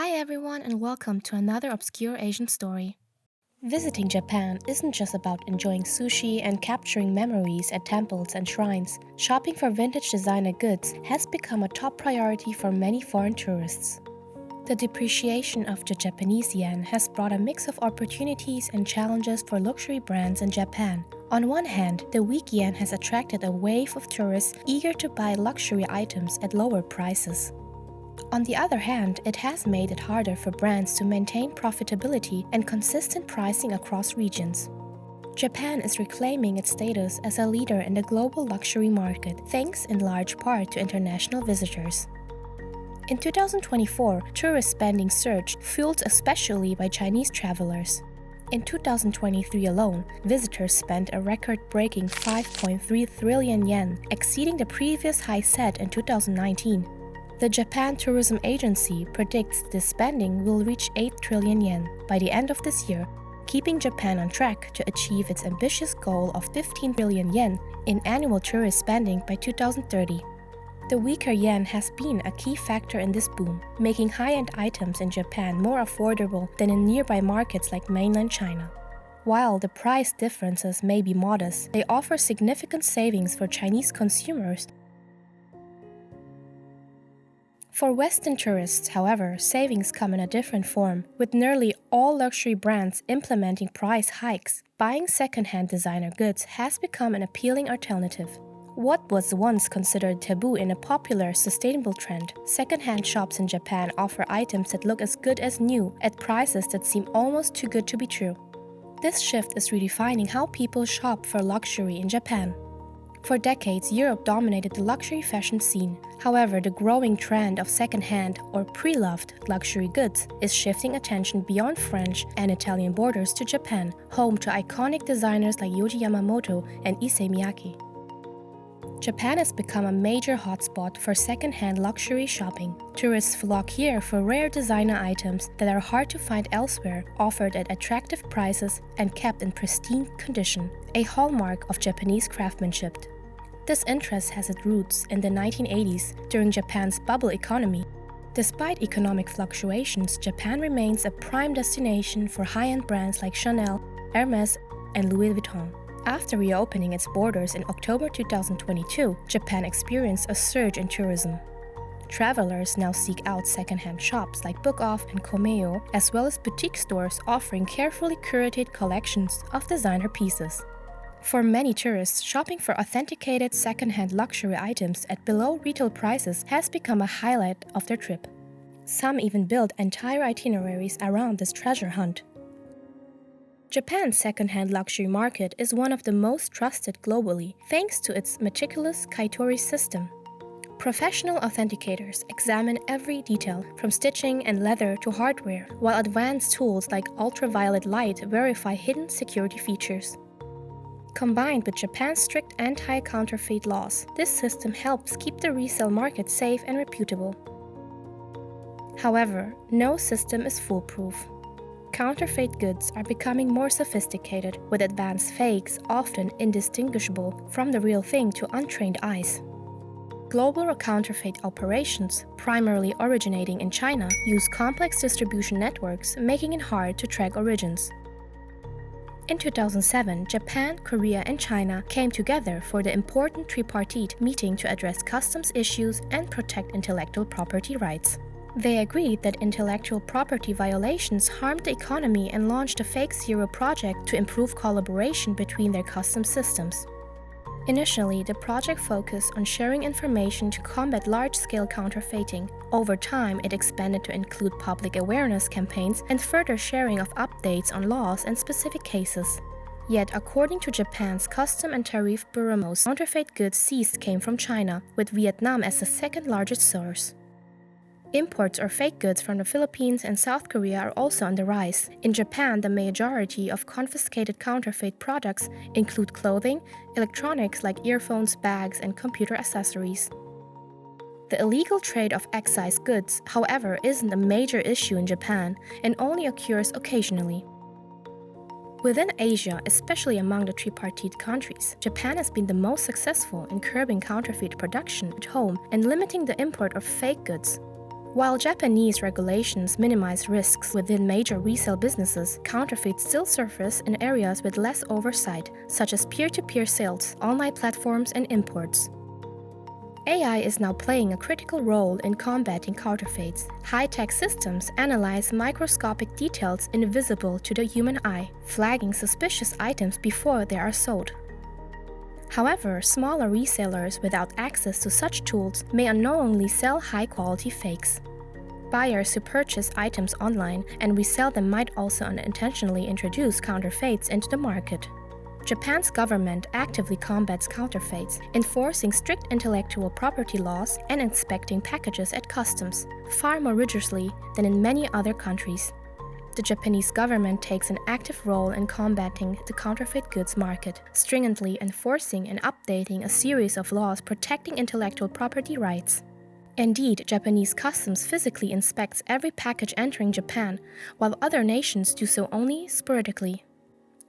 Hi everyone and welcome to another obscure Asian story. Visiting Japan isn't just about enjoying sushi and capturing memories at temples and shrines. Shopping for vintage designer goods has become a top priority for many foreign tourists. The depreciation of the Japanese yen has brought a mix of opportunities and challenges for luxury brands in Japan. On one hand, the weak yen has attracted a wave of tourists eager to buy luxury items at lower prices. On the other hand, it has made it harder for brands to maintain profitability and consistent pricing across regions. Japan is reclaiming its status as a leader in the global luxury market, thanks in large part to international visitors. In 2024, tourist spending surged, fueled especially by Chinese travelers. In 2023 alone, visitors spent a record-breaking 5.3 trillion yen, exceeding the previous high set in 2019. The Japan Tourism Agency predicts this spending will reach 8 trillion yen by the end of this year, keeping Japan on track to achieve its ambitious goal of 15 trillion yen in annual tourist spending by 2030. The weaker yen has been a key factor in this boom, making high-end items in Japan more affordable than in nearby markets like mainland China. While the price differences may be modest, they offer significant savings for Chinese consumers. For Western tourists, however, savings come in a different form, with nearly all luxury brands implementing price hikes. Buying secondhand designer goods has become an appealing alternative. What was once considered taboo in a popular, sustainable trend, secondhand shops in Japan offer items that look as good as new at prices that seem almost too good to be true. This shift is redefining how people shop for luxury in Japan. For decades, Europe dominated the luxury fashion scene. However, the growing trend of second-hand or pre-loved luxury goods is shifting attention beyond French and Italian borders to Japan, home to iconic designers like Yohji Yamamoto and Issey Miyake. Japan has become a major hotspot for second-hand luxury shopping. Tourists flock here for rare designer items that are hard to find elsewhere, offered at attractive prices and kept in pristine condition, a hallmark of Japanese craftsmanship. This interest has its roots in the 1980s, during Japan's bubble economy. Despite economic fluctuations, Japan remains a prime destination for high-end brands like Chanel, Hermès, and Louis Vuitton. After reopening its borders in October 2022, Japan experienced a surge in tourism. Travelers now seek out second-hand shops like Book Off and Komeo, as well as boutique stores offering carefully curated collections of designer pieces. For many tourists, shopping for authenticated second-hand luxury items at below retail prices has become a highlight of their trip. Some even build entire itineraries around this treasure hunt. Japan's second-hand luxury market is one of the most trusted globally, thanks to its meticulous kaitori system. Professional authenticators examine every detail, from stitching and leather to hardware, while advanced tools like ultraviolet light verify hidden security features. Combined with Japan's strict anti-counterfeit laws, this system helps keep the resale market safe and reputable. However, no system is foolproof. Counterfeit goods are becoming more sophisticated, with advanced fakes often indistinguishable from the real thing to untrained eyes. Global counterfeit operations, primarily originating in China, use complex distribution networks, making it hard to track origins. In 2007, Japan, Korea, and China came together for the important tripartite meeting to address customs issues and protect intellectual property rights. They agreed that intellectual property violations harmed the economy and launched a Fake Zero project to improve collaboration between their customs systems. Initially, the project focused on sharing information to combat large-scale counterfeiting. Over time, it expanded to include public awareness campaigns and further sharing of updates on laws and specific cases. Yet, according to Japan's Custom and Tariff Bureau, most counterfeit goods seized came from China, with Vietnam as the second-largest source. Imports or fake goods from the Philippines and South Korea are also on the rise. In Japan, the majority of confiscated counterfeit products include clothing, electronics like earphones, bags, and computer accessories. The illegal trade of excise goods, however, isn't a major issue in Japan and only occurs occasionally. Within Asia, especially among the tripartite countries, Japan has been the most successful in curbing counterfeit production at home and limiting the import of fake goods. While Japanese regulations minimize risks within major resale businesses, counterfeits still surface in areas with less oversight, such as peer-to-peer sales, online platforms, and imports. AI is now playing a critical role in combating counterfeits. High-tech systems analyze microscopic details invisible to the human eye, flagging suspicious items before they are sold. However, smaller resellers without access to such tools may unknowingly sell high-quality fakes. Buyers who purchase items online and resell them might also unintentionally introduce counterfeits into the market. Japan's government actively combats counterfeits, enforcing strict intellectual property laws and inspecting packages at customs, far more rigorously than in many other countries. The Japanese government takes an active role in combating the counterfeit goods market, stringently enforcing and updating a series of laws protecting intellectual property rights. Indeed, Japanese customs physically inspects every package entering Japan, while other nations do so only sporadically.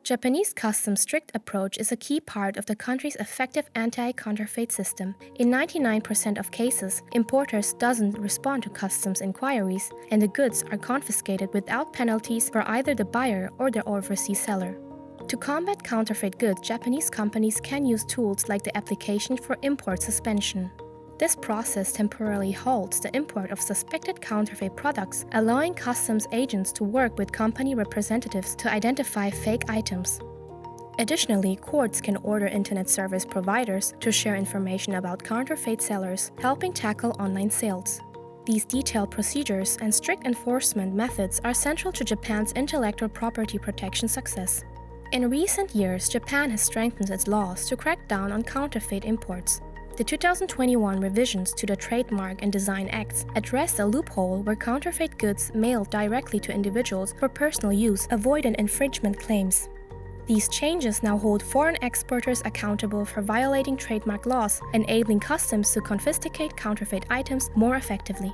Japanese customs' strict approach is a key part of the country's effective anti-counterfeit system. In 99% of cases, importers doesn't respond to customs inquiries, and the goods are confiscated without penalties for either the buyer or the overseas seller. To combat counterfeit goods, Japanese companies can use tools like the application for import suspension. This process temporarily halts the import of suspected counterfeit products, allowing customs agents to work with company representatives to identify fake items. Additionally, courts can order internet service providers to share information about counterfeit sellers, helping tackle online sales. These detailed procedures and strict enforcement methods are central to Japan's intellectual property protection success. In recent years, Japan has strengthened its laws to crack down on counterfeit imports. The 2021 revisions to the Trademark and Design Acts addressed a loophole where counterfeit goods mailed directly to individuals for personal use avoided infringement claims. These changes now hold foreign exporters accountable for violating trademark laws, enabling customs to confiscate counterfeit items more effectively.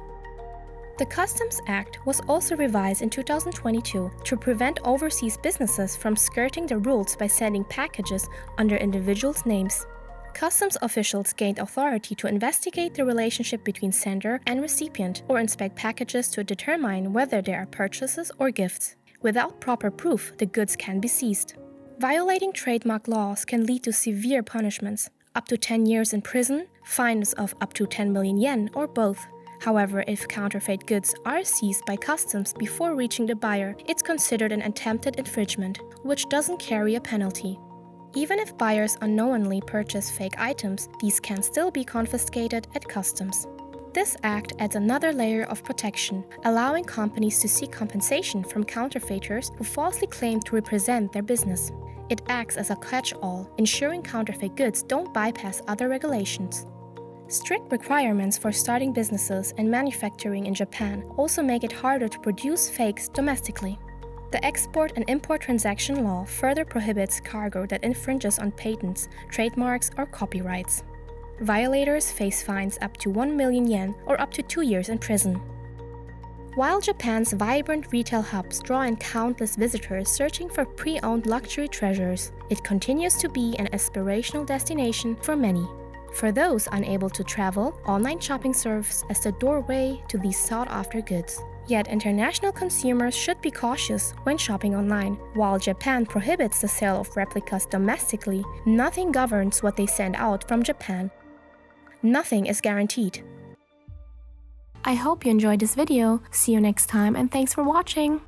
The Customs Act was also revised in 2022 to prevent overseas businesses from skirting the rules by sending packages under individuals' names. Customs officials gained authority to investigate the relationship between sender and recipient or inspect packages to determine whether they are purchases or gifts. Without proper proof, the goods can be seized. Violating trademark laws can lead to severe punishments, up to 10 years in prison, fines of up to 10 million yen, or both. However, if counterfeit goods are seized by customs before reaching the buyer, it's considered an attempted infringement, which doesn't carry a penalty. Even if buyers unknowingly purchase fake items, these can still be confiscated at customs. This act adds another layer of protection, allowing companies to seek compensation from counterfeiters who falsely claim to represent their business. It acts as a catch-all, ensuring counterfeit goods don't bypass other regulations. Strict requirements for starting businesses and manufacturing in Japan also make it harder to produce fakes domestically. The export and import transaction law further prohibits cargo that infringes on patents, trademarks, or copyrights. Violators face fines up to 1 million yen or up to 2 years in prison. While Japan's vibrant retail hubs draw in countless visitors searching for pre-owned luxury treasures, it continues to be an aspirational destination for many. For those unable to travel, online shopping serves as the doorway to these sought-after goods. Yet international consumers should be cautious when shopping online. While Japan prohibits the sale of replicas domestically, nothing governs what they send out from Japan. Nothing is guaranteed. I hope you enjoyed this video. See you next time and thanks for watching!